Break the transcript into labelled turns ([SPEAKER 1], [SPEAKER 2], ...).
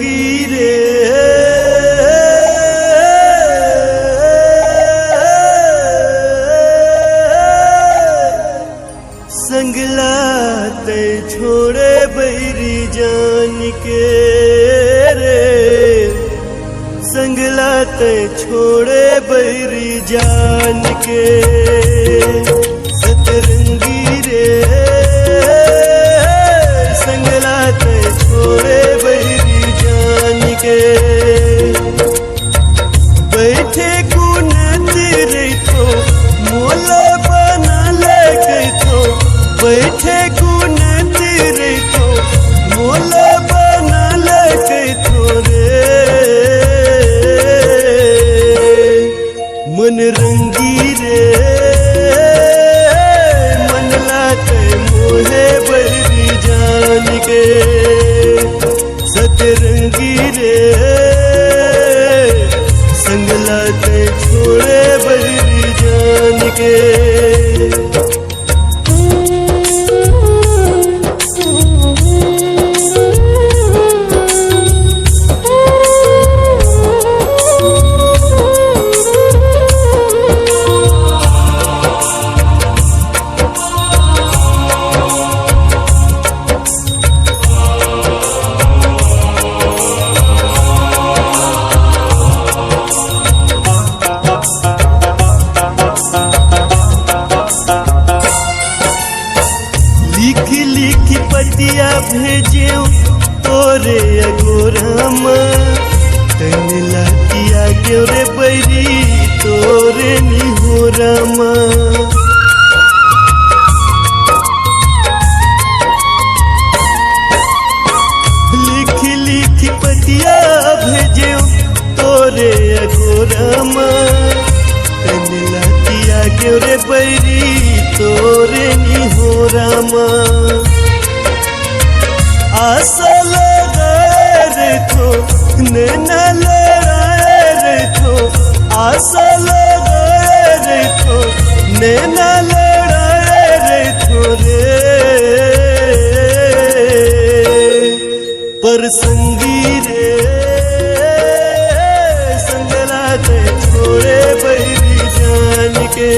[SPEAKER 1] सतरंगी रे संगलाते छोड़े बैरी जान के रे संगलाते छोड़े बैरी जान के सतरंगी रे संगलाते छोड़े बैरी जान के बैठे गुनत रखो मोला बना लगे तो बैठे गुनत रखो मोला बना लगे तो रे मन रंगी रे मन लाते मोहे बैरी जान के सतरंगी रे संगलाते छोड़े बैरी जान के लिखी लिखी पतिया भेजे तोरे अगोराम तन लातिया गेरे बैरी तोरे निहोराम लिखी लिखी पतिया भेजे तोरे अगोराम तन लातिया गेरे बैरी तोरे निहोराम आशा लगाए रखो नैना लड़ाए रखो आशा लगाए रखो नैना लड़ाए रखो रे पर संगी रे संगलाते छोड़े बैरी जान के